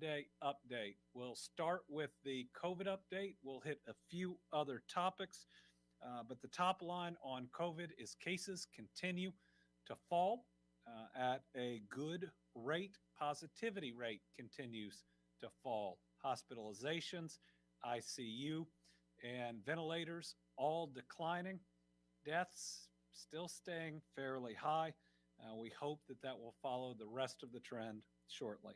midday update. We'll start with the COVID update. We'll hit a few other topics, but the top line on COVID is cases continue to fall at a good rate. Positivity rate continues to fall. Hospitalizations, ICU, and ventilators all declining. Deaths still staying fairly high. We hope that that will follow the rest of the trend shortly.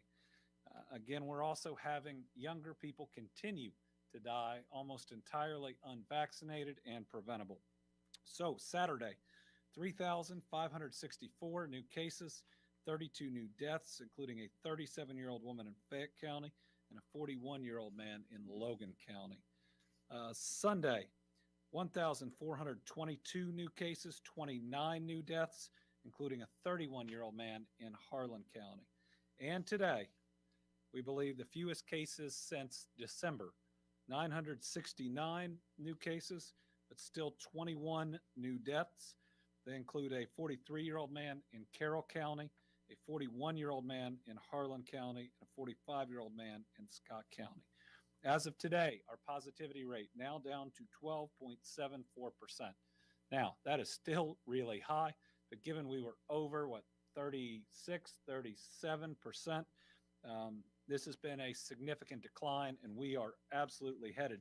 Again, we're also having younger people continue to die almost entirely unvaccinated and preventable. So, Saturday, 3,564 new cases, 32 new deaths, including a 37-year-old woman in Fayette County and a 41-year-old man in Logan County. Sunday, 1,422 new cases, 29 new deaths, including a 31-year-old man in Harlan County. And today, we believe the fewest cases since December, 969 new cases, but still 21 new deaths. They include a 43-year-old man in Carroll County, a 41-year-old man in Harlan County, and a 45-year-old man in Scott County. As of today, our positivity rate now down to 12.74%. Now, that is still really high, but given we were over, 36, 37%, this has been a significant decline, and we are absolutely headed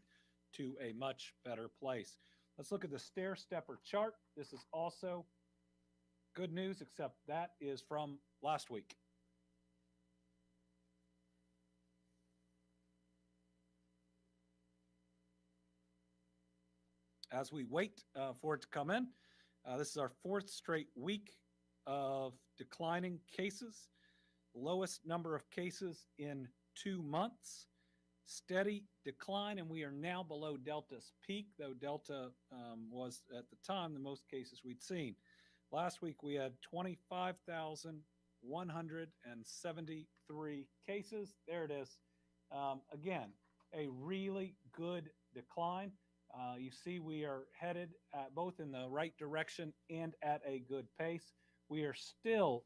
to a much better place. Let's look at the stair stepper chart. This is also good news, except that is from last week. As we wait for it to come in, this is our fourth straight week of declining cases, lowest number of cases in 2 months, steady decline, and we are now below Delta's peak, though Delta was at the time the most cases we'd seen. Last week we had 25,173 cases. There it is. Again, a really good decline. You see we are headed both in the right direction and at a good pace. We are still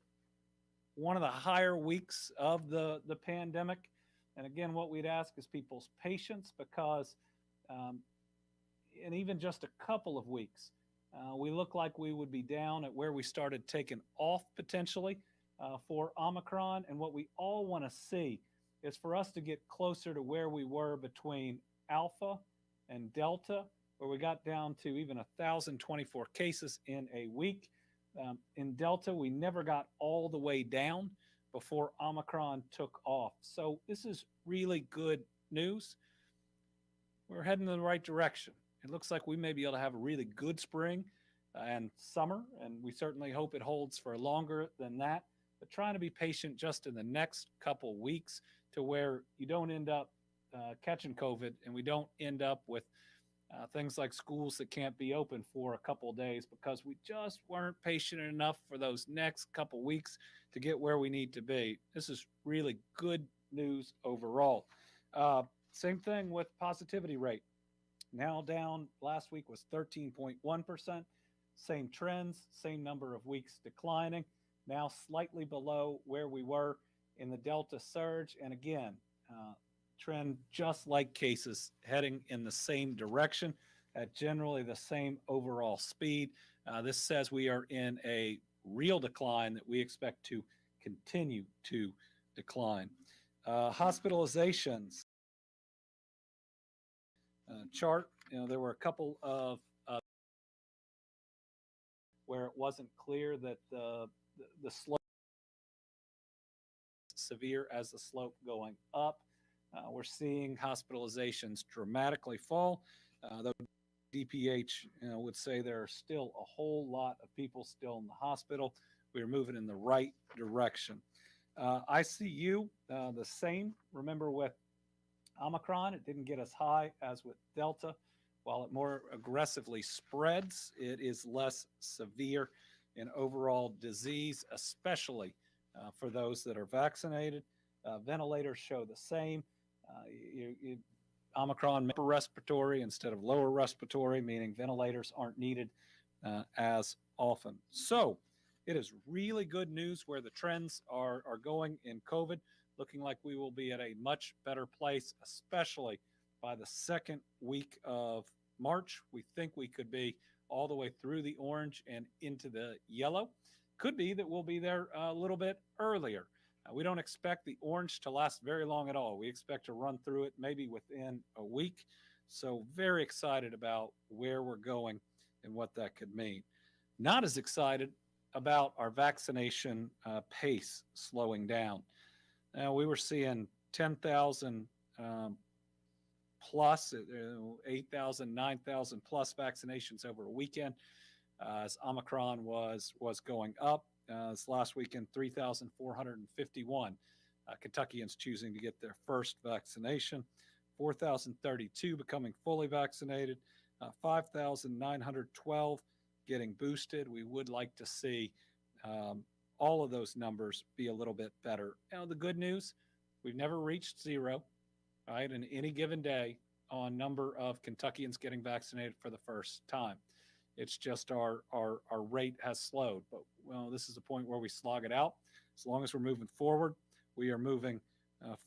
one of the higher weeks of the pandemic. And again, what we'd ask is people's patience, because in even just a couple of weeks, we look like we would be down at where we started taking off potentially for Omicron. And what we all want to see is for us to get closer to where we were between Alpha and Delta, where we got down to even 1,024 cases in a week. In Delta, we never got all the way down before Omicron took off. So this is really good news. We're heading in the right direction. It looks like we may be able to have a really good spring and summer, and we certainly hope it holds for longer than that. But trying to be patient just in the next couple weeks to where you don't end up catching COVID, and we don't end up with things like schools that can't be open for a couple of days because we just weren't patient enough for those next couple weeks to get where we need to be. This is really good news overall. Same thing with positivity rate. Now down, last week was 13.1%. Same trends, same number of weeks declining. Now slightly below where we were in the Delta surge. And again, trend just like cases, heading in the same direction at generally the same overall speed. This says we are in a real decline that we expect to continue to decline. Hospitalizations chart, there were a couple of where it wasn't clear that the slope severe as the slope going up. We're seeing hospitalizations dramatically fall, though DPH would say there are still a whole lot of people still in the hospital. We're moving in the right direction. ICU, the same. Remember with Omicron, it didn't get as high as with Delta. While it more aggressively spreads, it is less severe in overall disease, especially for those that are vaccinated. Ventilators show the same. Omicron upper respiratory instead of lower respiratory, meaning ventilators aren't needed as often. So it is really good news where the trends are going in COVID. looking like we will be at a much better place, especially by the second week of March. We think we could be all the way through the orange and into the yellow. Could be that we'll be there a little bit earlier. We don't expect the orange to last very long at all. We expect to run through it maybe within a week. So very excited about where we're going and what that could mean. Not as excited about our vaccination pace slowing down. Now, we were seeing 10,000 plus, 8,000, 9,000 plus vaccinations over a weekend as Omicron was going up. This last weekend, 3,451 Kentuckians choosing to get their first vaccination, 4,032 becoming fully vaccinated, 5,912 getting boosted. We would like to see all of those numbers be a little bit better. Now, the good news, we've never reached zero, right, in any given day on number of Kentuckians getting vaccinated for the first time. It's just our rate has slowed. But, well, this is the point where we slog it out. As long as we're moving forward, we are moving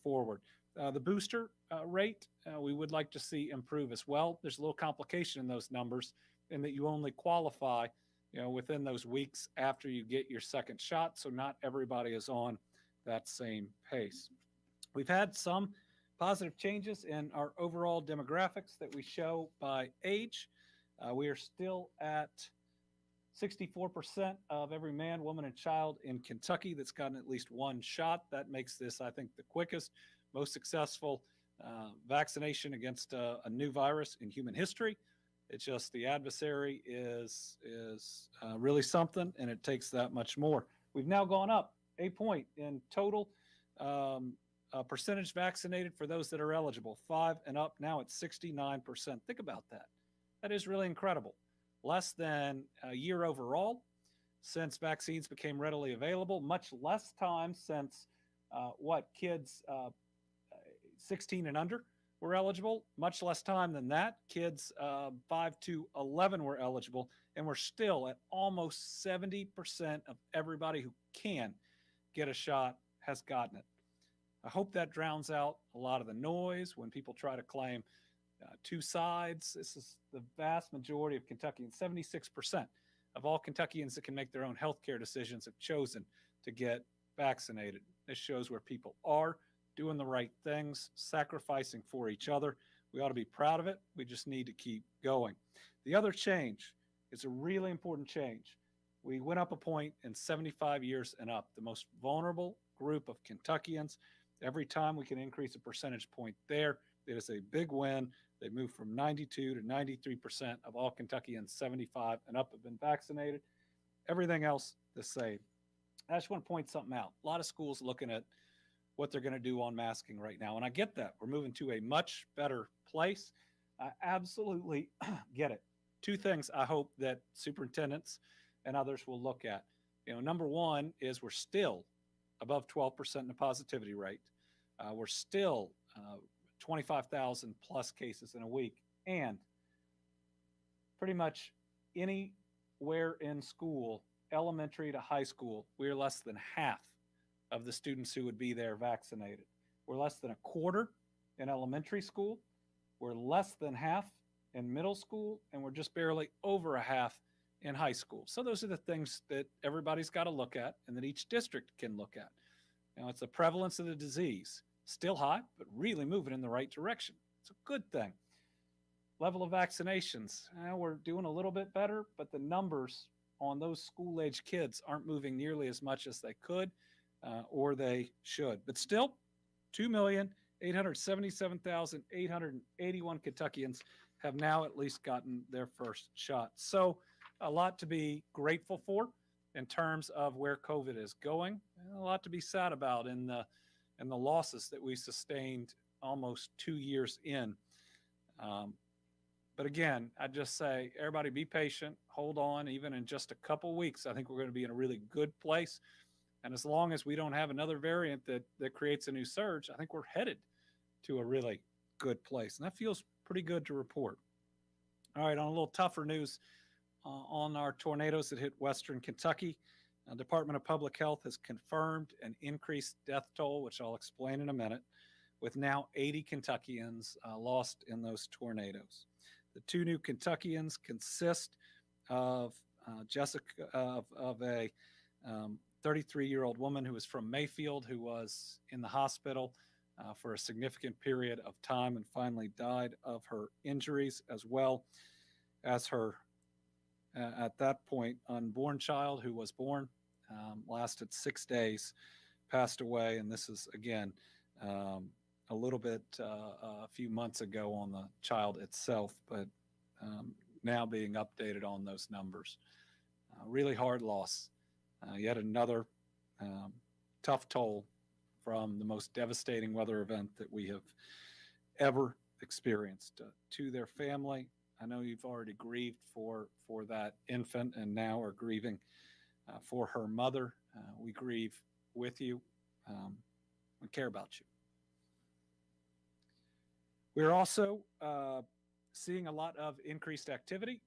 forward. The booster rate, we would like to see improve as well. There's a little complication in those numbers in that you only qualify, within those weeks after you get your second shot. So not everybody is on that same pace. We've had some positive changes in our overall demographics that we show by age. We are still at 64% of every man, woman, and child in Kentucky that's gotten at least one shot. That makes this, I think, the quickest, most successful vaccination against a new virus in human history. It's just the adversary is really something, and it takes that much more. We've now gone up a point in total percentage vaccinated for those that are eligible, 5 and up. Now it's 69%. Think about that. That is really incredible. Less than a year overall since vaccines became readily available, much less time since kids 16 and under were eligible, much less time than that. Kids 5 to 11 were eligible, and we're still at almost 70% of everybody who can get a shot has gotten it. I hope that drowns out a lot of the noise when people try to claim two sides. This is the vast majority of Kentuckians. 76% of all Kentuckians that can make their own healthcare decisions have chosen to get vaccinated. This shows where people are doing the right things, sacrificing for each other. We ought to be proud of it. We just need to keep going. The other change is a really important change. We went up a point in 75 years and up, the most vulnerable group of Kentuckians. Every time we can increase a percentage point there, it is a big win. They moved from 92 to 93% of all Kentuckians 75 and up have been vaccinated. Everything else the same. I just want to point something out. A lot of schools looking at what they're going to do on masking right now, and I get that. We're moving to a much better place. I absolutely get it. Two things I hope that superintendents and others will look at. Number one is we're still above 12% in the positivity rate. We're still 25,000 plus cases in a week, and pretty much anywhere in school, elementary to high school, we're less than half of the students who would be there vaccinated. We're less than a quarter in elementary school. We're less than half in middle school, and we're just barely over a half in high school. So those are the things that everybody's got to look at and that each district can look at. It's the prevalence of the disease. Still high, but really moving in the right direction. It's a good thing. Level of vaccinations, we're doing a little bit better, but the numbers on those school-age kids aren't moving nearly as much as they could or they should. But still, 2,877,881 Kentuckians have now at least gotten their first shot. So a lot to be grateful for in terms of where COVID is going, and a lot to be sad about in the losses that we sustained almost 2 years in. But again, I just say, everybody be patient, hold on. Even in just a couple weeks, I think we're going to be in a really good place. And as long as we don't have another variant that creates a new surge, I think we're headed to a really good place. And that feels pretty good to report. All right, on a little tougher news on our tornadoes that hit Western Kentucky. Department of Public Health has confirmed an increased death toll, which I'll explain in a minute, with now 80 Kentuckians lost in those tornadoes. The two new Kentuckians consist of Jessica, of a 33-year-old woman who was from Mayfield, who was in the hospital for a significant period of time and finally died of her injuries, as well as her, at that point, unborn child who was born, lasted 6 days, passed away. And this is, again, a little bit a few months ago on the child itself, but now being updated on those numbers. Really hard loss. Yet another tough toll from the most devastating weather event that we have ever experienced. To their family, I know you've already grieved for that infant and now are grieving for her mother. We grieve with you. We care about you. We're also seeing a lot of increased activity,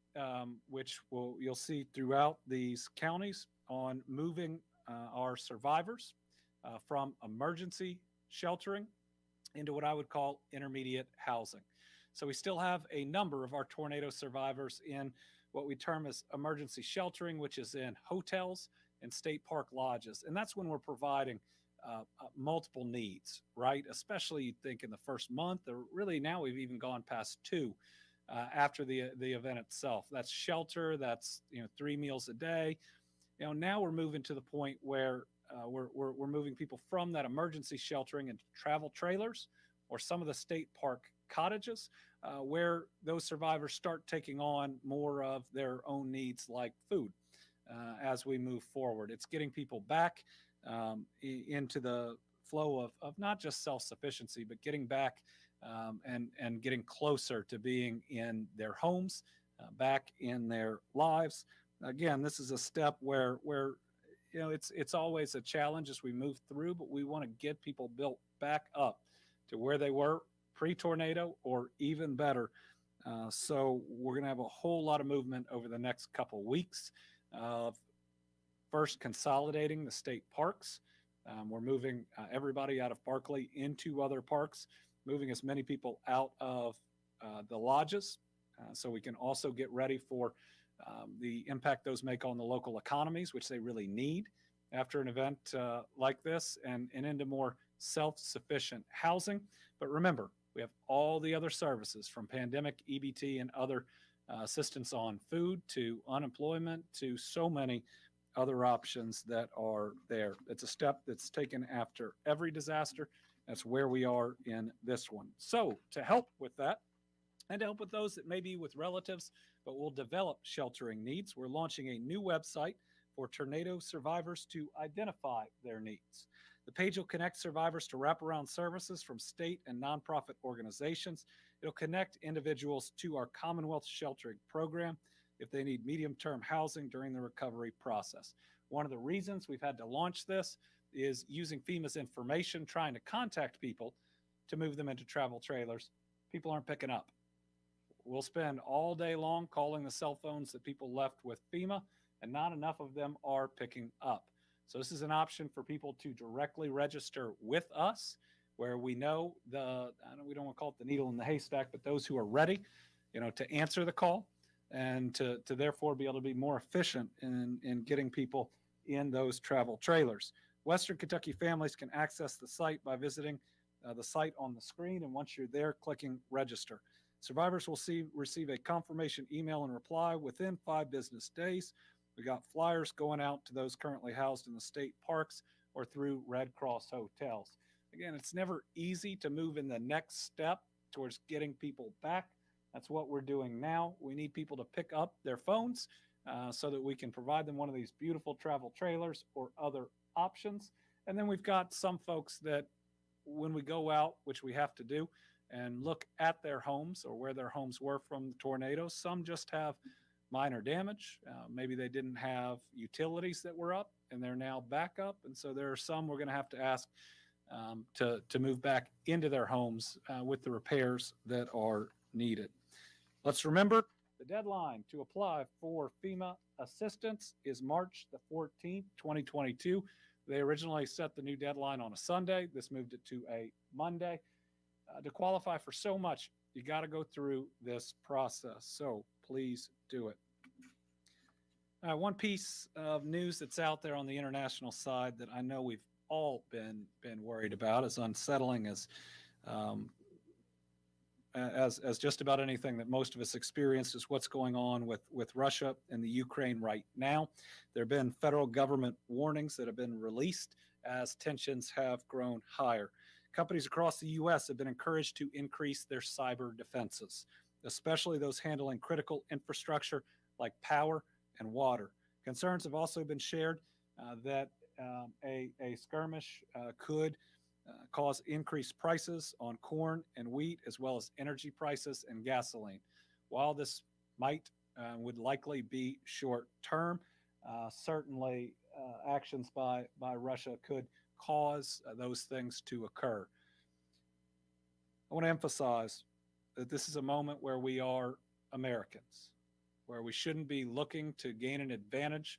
which you'll see throughout these counties on moving our survivors from emergency sheltering into what I would call intermediate housing. So we still have a number of our tornado survivors in what we term as emergency sheltering, which is in hotels and state park lodges. And that's when we're providing multiple needs, right? Especially you'd think in the first month, or really now we've even gone past 2 after the event itself. That's shelter, that's 3 meals a day. Now we're moving to the point where we're moving people from that emergency sheltering into travel trailers or some of the state park cottages, where those survivors start taking on more of their own needs like food as we move forward. It's getting people back into the flow of not just self-sufficiency, but getting back and getting closer to being in their homes, back in their lives. Again, this is a step where it's always a challenge as we move through, but we want to get people built back up to where they were pre-tornado or even better. So we're going to have a whole lot of movement over the next couple weeks of first consolidating the state parks. We're moving everybody out of Barkley into other parks, moving as many people out of the lodges so we can also get ready for the impact those make on the local economies, which they really need after an event like this, and into more self-sufficient housing. But remember, we have all the other services from pandemic, EBT, and other assistance on food to unemployment to so many other options that are there. It's a step that's taken after every disaster. That's where we are in this one. So to help with that, and to help with those that may be with relatives but will develop sheltering needs, we're launching a new website for tornado survivors to identify their needs. The page will connect survivors to wraparound services from state and nonprofit organizations. It'll connect individuals to our Commonwealth Sheltering Program if they need medium-term housing during the recovery process. One of the reasons we've had to launch this is using FEMA's information, trying to contact people to move them into travel trailers. People aren't picking up. We'll spend all day long calling the cell phones that people left with FEMA, and not enough of them are picking up. So this is an option for people to directly register with us, where we know we don't want to call it the needle in the haystack, but those who are ready, to answer the call and to therefore be able to be more efficient in getting people in those travel trailers. Western Kentucky families can access the site by visiting the site on the screen, and once you're there, clicking register. Survivors will receive a confirmation email and reply within 5 business days. We got flyers going out to those currently housed in the state parks or through Red Cross hotels. Again, it's never easy to move in the next step towards getting people back. That's what we're doing now. We need people to pick up their phones so that we can provide them one of these beautiful travel trailers or other options. And then we've got some folks that when we go out, which we have to do, and look at their homes or where their homes were from the tornadoes, some just have minor damage. Maybe they didn't have utilities that were up and they're now back up. And so there are some we're going to have to ask to move back into their homes with the repairs that are needed. Let's remember The deadline to apply for FEMA assistance is March the 14th, 2022. They originally set the new deadline on a Sunday. This moved it to a Monday. To qualify for so much, you got to go through this process. So please do it. One piece of news that's out there on the international side that I know we've all been worried about, as unsettling as just about anything that most of us experienced, is what's going on with Russia and the Ukraine right now. There have been federal government warnings that have been released as tensions have grown higher. Companies across the U.S. have been encouraged to increase their cyber defenses, especially those handling critical infrastructure like power and water. Concerns have also been shared that a skirmish could cause increased prices on corn and wheat, as well as energy prices and gasoline. While this would likely be short term, certainly actions by Russia could cause those things to occur. I want to emphasize that this is a moment where we are Americans, where we shouldn't be looking to gain an advantage,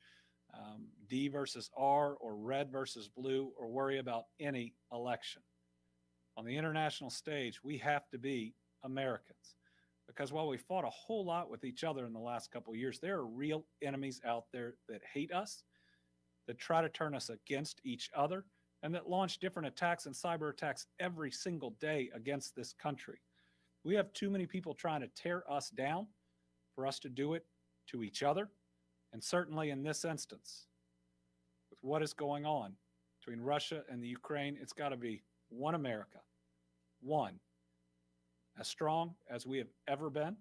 D versus R or red versus blue, or worry about any election. On the international stage, we have to be Americans, because while we fought a whole lot with each other in the last couple of years, there are real enemies out there that hate us, that try to turn us against each other, and that launch different attacks and cyber attacks every single day against this country. We have too many people trying to tear us down for us to do it to each other. And certainly in this instance, with what is going on between Russia and the Ukraine, it's got to be one America, one, as strong as we have ever been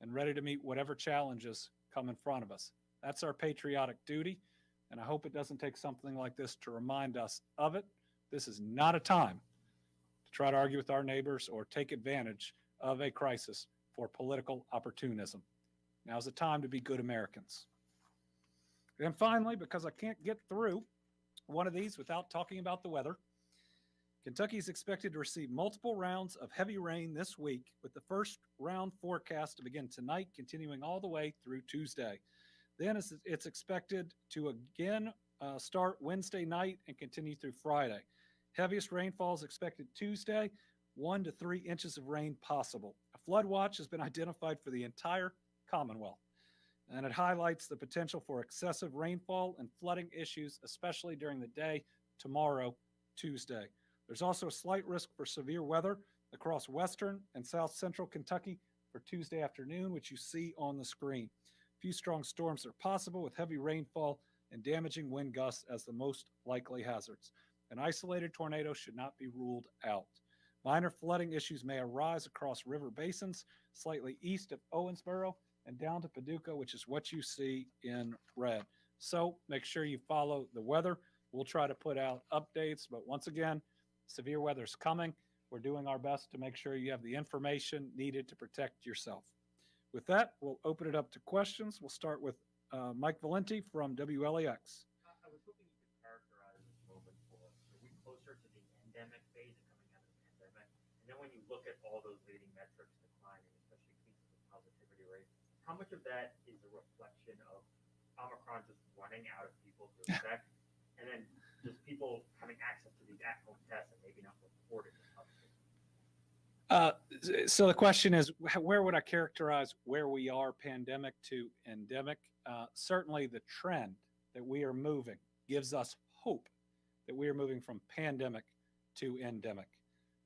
and ready to meet whatever challenges come in front of us. That's our patriotic duty. And I hope it doesn't take something like this to remind us of it. This is not a time to try to argue with our neighbors or take advantage of a crisis for political opportunism. Now's the time to be good Americans. And finally, because I can't get through one of these without talking about the weather, Kentucky is expected to receive multiple rounds of heavy rain this week, with the first round forecast to begin tonight, continuing all the way through Tuesday. Then it's expected to again start Wednesday night and continue through Friday. Heaviest rainfall is expected Tuesday, 1 to 3 inches of rain possible. A flood watch has been identified for the entire Commonwealth, and it highlights the potential for excessive rainfall and flooding issues, especially during the day tomorrow, Tuesday. There's also a slight risk for severe weather across western and south central Kentucky for Tuesday afternoon, which you see on the screen. A few strong storms are possible, with heavy rainfall and damaging wind gusts as the most likely hazards. An isolated tornado should not be ruled out. Minor flooding issues may arise across river basins slightly east of Owensboro and down to Paducah, which is what you see in red. So make sure you follow the weather. We'll try to put out updates, but once again, severe weather's coming. We're doing our best to make sure you have the information needed to protect yourself. With that, we'll open it up to questions. We'll start with Mike Valenti from WLAX. I was hoping you could characterize this moment for us. Are we closer to the endemic phase and coming out of the pandemic? And then when you look at all those leading metrics declining, especially cases of positivity rate, how much of that is a reflection of Omicron just running out of people to infect, and then just people having access to these at-home tests and maybe not reporting as much? So the question is, where would I characterize where we are pandemic to endemic? Certainly the trend that we are moving gives us hope that we are moving from pandemic to endemic.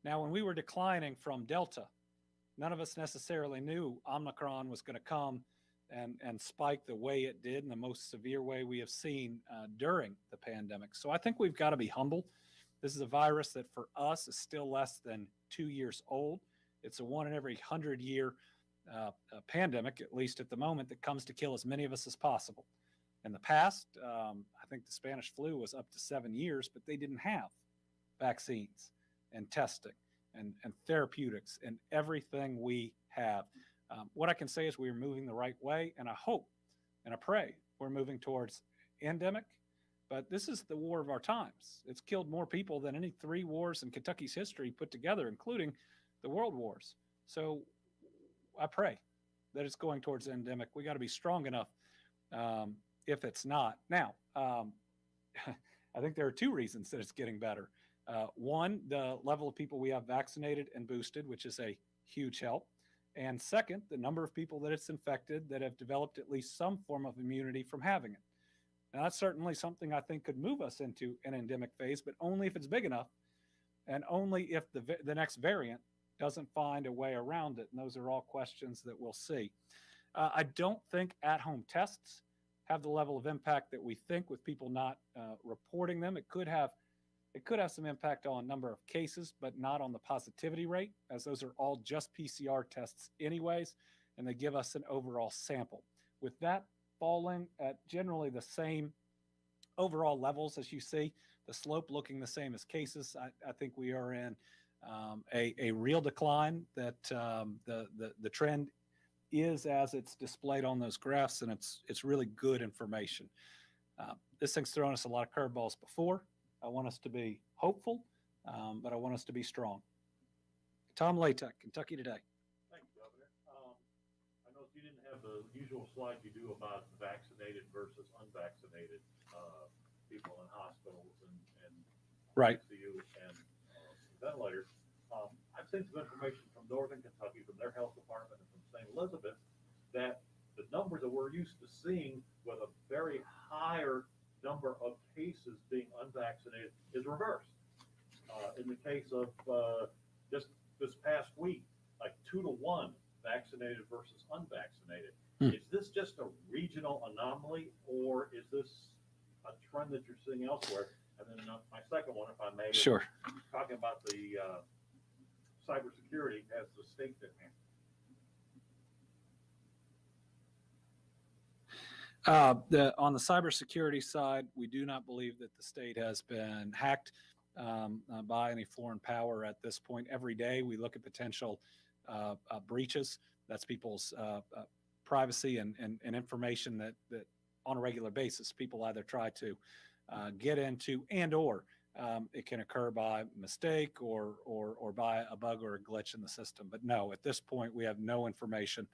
Now, when we were declining from Delta, none of us necessarily knew Omicron was going to come and spike the way it did, in the most severe way we have seen during the pandemic. So I think we've got to be humble. This is a virus that for us is still less than 2 years old. It's a 1 in every 100-year pandemic, at least at the moment, that comes to kill as many of us as possible. In the past, I think the Spanish flu was up to 7 years, but they didn't have vaccines and testing and therapeutics and everything we have. What I can say is we are moving the right way, and I hope and I pray we're moving towards endemic. But this is the war of our times. It's killed more people than any 3 wars in Kentucky's history put together, including the world wars. So I pray that it's going towards endemic. We got to be strong enough if it's not. Now, I think there are two reasons that it's getting better. One, the level of people we have vaccinated and boosted, which is a huge help. And second, the number of people that it's infected that have developed at least some form of immunity from having it. Now, that's certainly something I think could move us into an endemic phase, but only if it's big enough and only if the next variant doesn't find a way around it. And those are all questions that we'll see. I don't think at-home tests have the level of impact that we think with people not reporting them. It could have some impact on number of cases, but not on the positivity rate, as those are all just PCR tests anyways, and they give us an overall sample. With that falling at generally the same overall levels as you see, the slope looking the same as cases, I think we are in a real decline, that the trend is as it's displayed on those graphs, and it's really good information. This thing's thrown us a lot of curveballs before. I want us to be hopeful, but I want us to be strong. Tom Latek, Kentucky Today. Thank you, Governor. I noticed you didn't have the usual slide you do about vaccinated versus unvaccinated people in hospitals and right. ICU and ventilators. I've seen some information from Northern Kentucky, from their health department and from St. Elizabeth, that the numbers that we're used to seeing with a very higher number of cases being unvaccinated is reversed. In the case of just this past week, like 2-to-1 vaccinated versus unvaccinated. Is this just a regional anomaly, or is this a trend that you're seeing elsewhere? And then my second one, if I may, sure, talking about the cybersecurity as the state that on the cybersecurity side, we do not believe that the state has been hacked by any foreign power at this point. Every day we look at potential breaches. That's people's privacy and information that on a regular basis people either try to get into, and or it can occur by mistake or by a bug or a glitch in the system. But no, at this point we have no information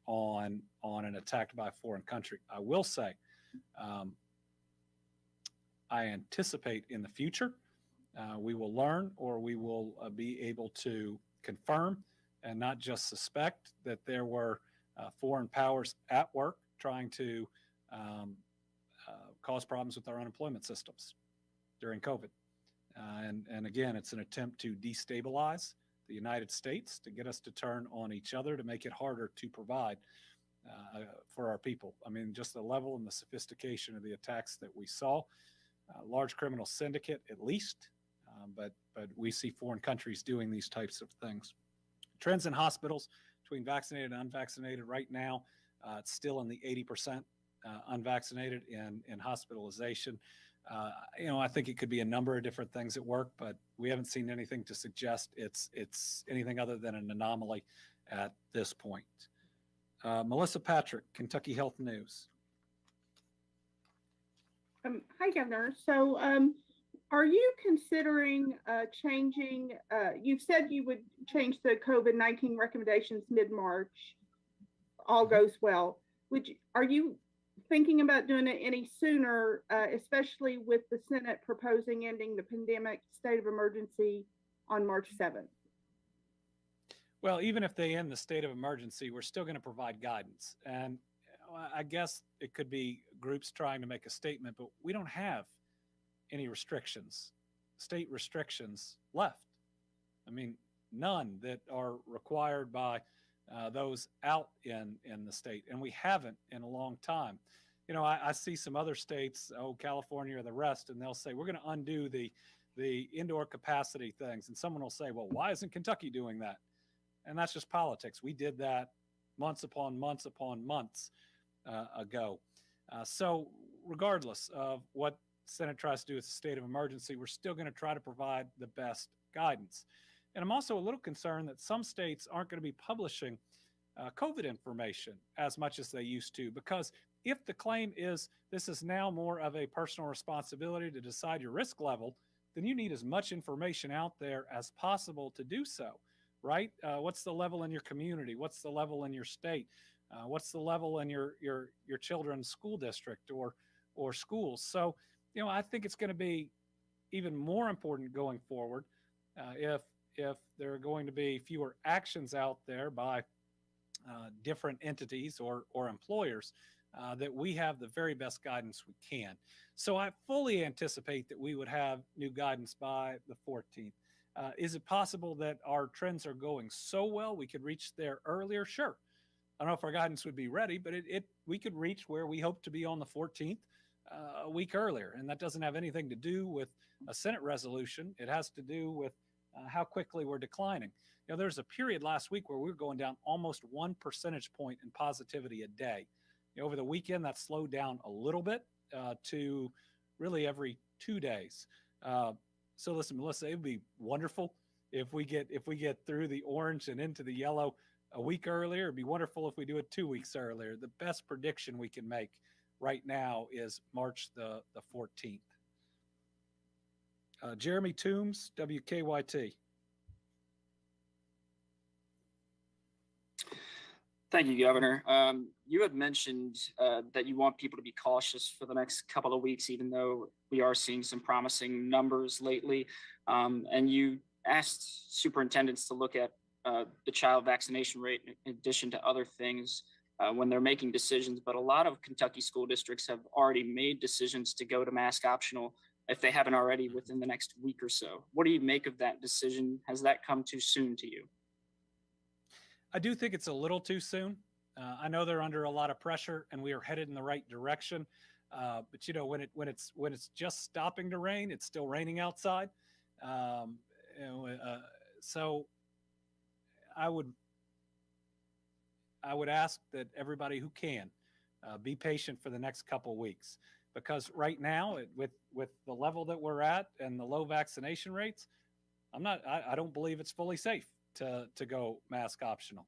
on an attack by a foreign country. I will say, I anticipate in the future we will learn, or we will be able to confirm and not just suspect that there were foreign powers at work trying to cause problems with our unemployment systems during COVID. And again, it's an attempt to destabilize the United States, to get us to turn on each other, to make it harder to provide for our people. I mean, just the level and the sophistication of the attacks that we saw, large criminal syndicate at least, but we see foreign countries doing these types of things. Trends in hospitals between vaccinated and unvaccinated right now, it's still in the 80% unvaccinated in hospitalization. I think it could be a number of different things at work, but we haven't seen anything to suggest it's anything other than an anomaly at this point. Melissa Patrick, Kentucky Health News. Hi, Governor. So are you considering changing, you've said you would change the COVID-19 recommendations mid-March, all goes well. Are you thinking about doing it any sooner, especially with the Senate proposing ending the pandemic state of emergency on March 7th? Well, even if they end the state of emergency, we're still going to provide guidance. And I guess it could be groups trying to make a statement, but we don't have any restrictions, state restrictions left. I mean, none that are required by those out in the state, and we haven't in a long time. I see some other states, California or the rest, and they'll say, we're going to undo the indoor capacity things. And someone will say, well, why isn't Kentucky doing that? And that's just politics. We did that months upon months upon months ago. So regardless of what Senate tries to do with the state of emergency, we're still going to try to provide the best guidance. And I'm also a little concerned that some states aren't going to be publishing COVID information as much as they used to, because if the claim is this is now more of a personal responsibility to decide your risk level, then you need as much information out there as possible to do so, right? What's the level in your community? What's the level in your state? What's the level in your children's school district or schools? So, I think it's going to be even more important going forward if there are going to be fewer actions out there by different entities or employers, that we have the very best guidance we can. So I fully anticipate that we would have new guidance by the 14th. Is it possible that our trends are going so well we could reach there earlier? Sure. I don't know if our guidance would be ready, but we could reach where we hope to be on the 14th a week earlier. And that doesn't have anything to do with a Senate resolution. It has to do with how quickly we're declining. There's a period last week where we were going down almost 1 percentage point in positivity a day. Over the weekend, that slowed down a little bit to really every 2 days. So listen, Melissa, it would be wonderful if we get through the orange and into the yellow a week earlier. It'd be wonderful if we do it 2 weeks earlier. The best prediction we can make right now is March the 14th. Jeremy Toombs, WKYT. Thank you, Governor. You had mentioned that you want people to be cautious for the next couple of weeks, even though we are seeing some promising numbers lately. And you asked superintendents to look at the child vaccination rate in addition to other things when they're making decisions. But a lot of Kentucky school districts have already made decisions to go to mask optional if they haven't already within the next week or so. What do you make of that decision? Has that come too soon to you? I do think it's a little too soon. I know they're under a lot of pressure, and we are headed in the right direction. But when it's just stopping to rain, it's still raining outside. So I would ask that everybody who can be patient for the next couple of weeks, because right now, with the level that we're at and the low vaccination rates, I don't believe it's fully safe to go mask optional.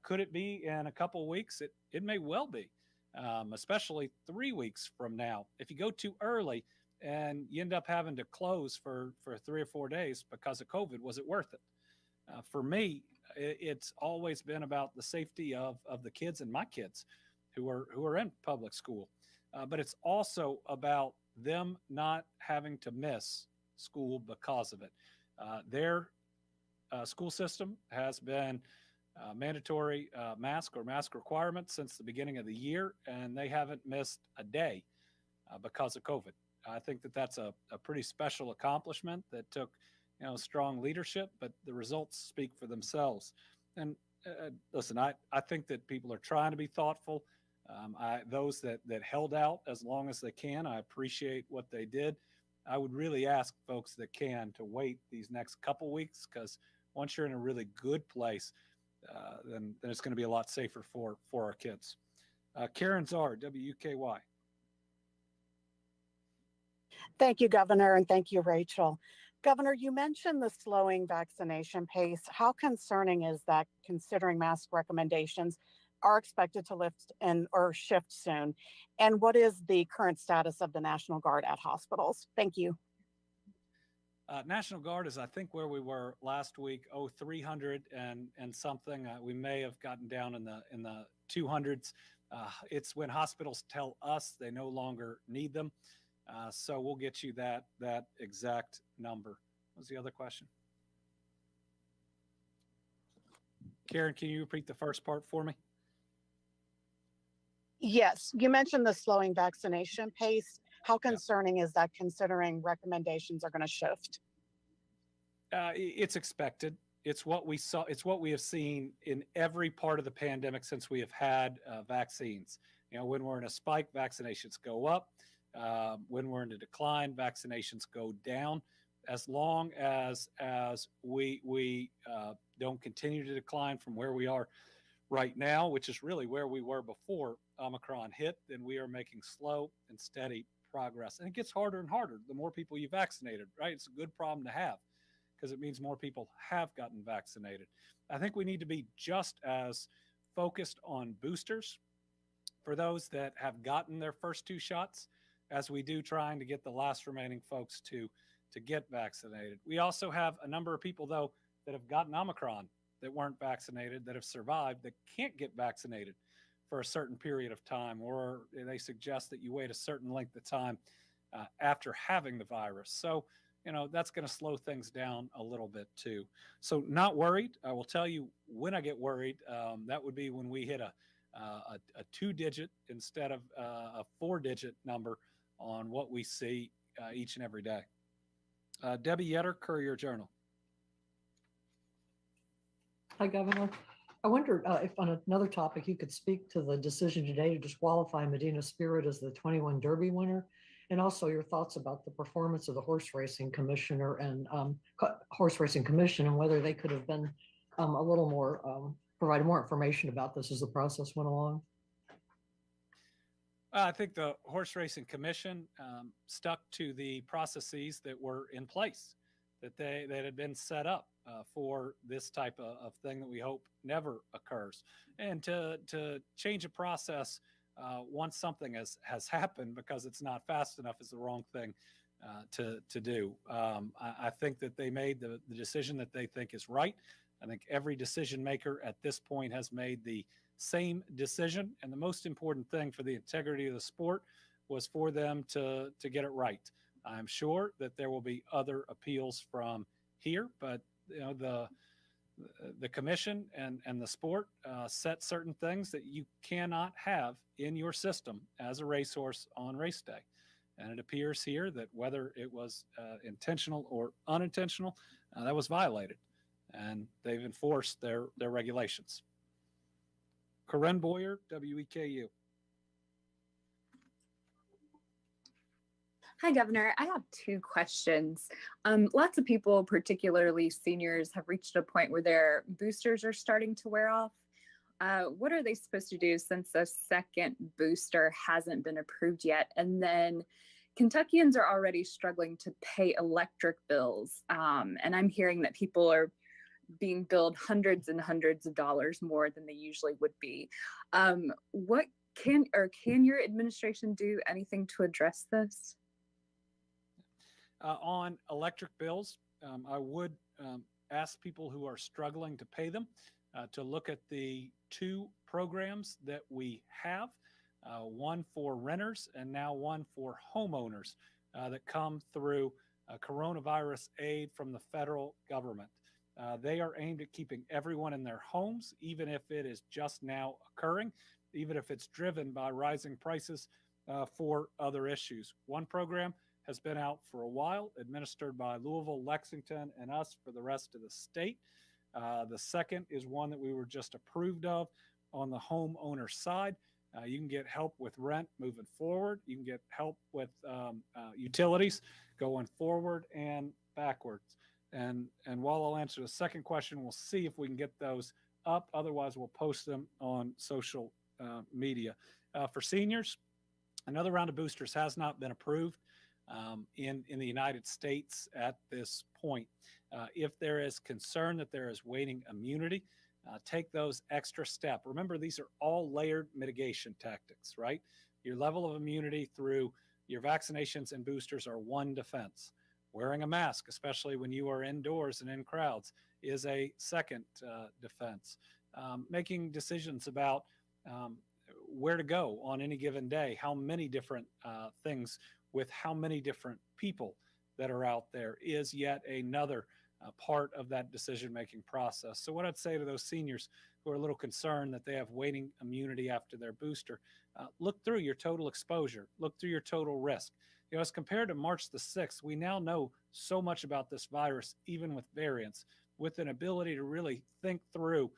Could it be in a couple of weeks? It may well be, especially 3 weeks from now. If you go too early and you end up having to close for 3 or 4 days because of COVID, was it worth it? For me, it's always been about the safety of the kids and my kids who are in public school. But it's also about them not having to miss school because of it. Their school system has been mandatory mask requirements since the beginning of the year, and they haven't missed a day because of COVID. I think that's a pretty special accomplishment that took strong leadership, but the results speak for themselves. And listen, I think that people are trying to be thoughtful. Those that held out as long as they can, I appreciate what they did. I would really ask folks that can to wait these next couple weeks, because once you're in a really good place, then it's going to be a lot safer for our kids. Karen Czar, WKY. Thank you, Governor, and thank you, Rachel. Governor, you mentioned the slowing vaccination pace. How concerning is that, considering mask recommendations are expected to lift or shift soon? And what is the current status of the National Guard at hospitals? Thank you. National Guard is, I think, where we were last week, 300 and something. We may have gotten down in the 200s. It's when hospitals tell us they no longer need them. So we'll get you that exact number. What was the other question? Karen, can you repeat the first part for me? Yes, you mentioned the slowing vaccination pace. How concerning is that, considering recommendations are going to shift? It's expected. It's what we saw. It's what we have seen in every part of the pandemic since we have had vaccines. When we're in a spike, vaccinations go up. When we're in a decline, vaccinations go down. As long as we don't continue to decline from where we are right now, which is really where we were before Omicron hit, then we are making slow and steady progress. And it gets harder and harder the more people you vaccinated, right? It's a good problem to have, because it means more people have gotten vaccinated. I think we need to be just as focused on boosters for those that have gotten their first 2 shots as we do trying to get the last remaining folks to get vaccinated. We also have a number of people, though, that have gotten Omicron that weren't vaccinated, that have survived, that can't get vaccinated for a certain period of time, or they suggest that you wait a certain length of time after having the virus. So, that's going to slow things down a little bit too. So, not worried. I will tell you when I get worried. That would be when we hit a 2-digit instead of a 4-digit number on what we see each and every day. Debbie Yetter, Courier Journal. Hi, Governor. I wonder if on another topic you could speak to the decision today to disqualify Medina Spirit as the 21 Derby winner, and also your thoughts about the performance of the horse racing commissioner and horse racing commission, and whether they could have been a little more provide more information about this as the process went along. I think the Horse Racing Commission stuck to the processes that were in place, that had been set up for this type of thing that we hope never occurs. And to change a process once something has happened because it's not fast enough is the wrong thing to do. I think that they made the decision that they think is right. I think every decision maker at this point has made the same decision. And the most important thing for the integrity of the sport was for them to get it right. I'm sure that there will be other appeals from here, but the commission and the sport set certain things that you cannot have in your system as a racehorse on race day. And it appears here that whether it was intentional or unintentional, that was violated. And they've enforced their regulations. Corinne Boyer, WEKU. Hi, Governor. I have 2 questions. Lots of people, particularly seniors, have reached a point where their boosters are starting to wear off. What are they supposed to do since a second booster hasn't been approved yet? And then Kentuckians are already struggling to pay electric bills. And I'm hearing that people are being billed hundreds and hundreds of dollars more than they usually would be. What can your administration do anything to address this? On electric bills, I would ask people who are struggling to pay them to look at the 2 programs that we have, one for renters and now one for homeowners that come through coronavirus aid from the federal government. They are aimed at keeping everyone in their homes, even if it is just now occurring, even if it's driven by rising prices for other issues. One program has been out for a while, administered by Louisville, Lexington, and us for the rest of the state. The second is one that we were just approved of on the homeowner side. You can get help with rent moving forward. You can get help with utilities going forward and backwards. And while I'll answer the second question, we'll see if we can get those up. Otherwise, we'll post them on social media. For seniors, another round of boosters has not been approved in the United States at this point. If there is concern that there is waning immunity, take those extra steps. Remember, these are all layered mitigation tactics, right? Your level of immunity through your vaccinations and boosters are one defense. Wearing a mask, especially when you are indoors and in crowds, is a second defense. Making decisions about where to go on any given day, how many different things with how many different people that are out there is yet another part of that decision-making process. So what I'd say to those seniors who are a little concerned that they have waning immunity after their booster, look through your total exposure, look through your total risk. As compared to March the 6th, we now know so much about this virus, even with variants, with an ability to really think through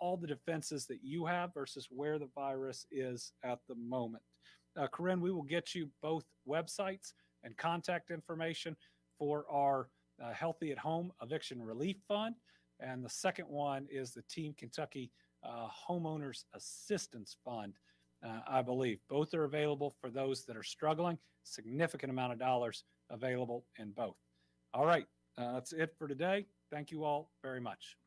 all the defenses that you have versus where the virus is at the moment. Corinne, we will get you both websites and contact information for our Healthy at Home Eviction Relief Fund. And the second one is the Team Kentucky Homeowners Assistance Fund. I believe both are available for those that are struggling. Significant amount of dollars available in both. All right, that's it for today. Thank you all very much.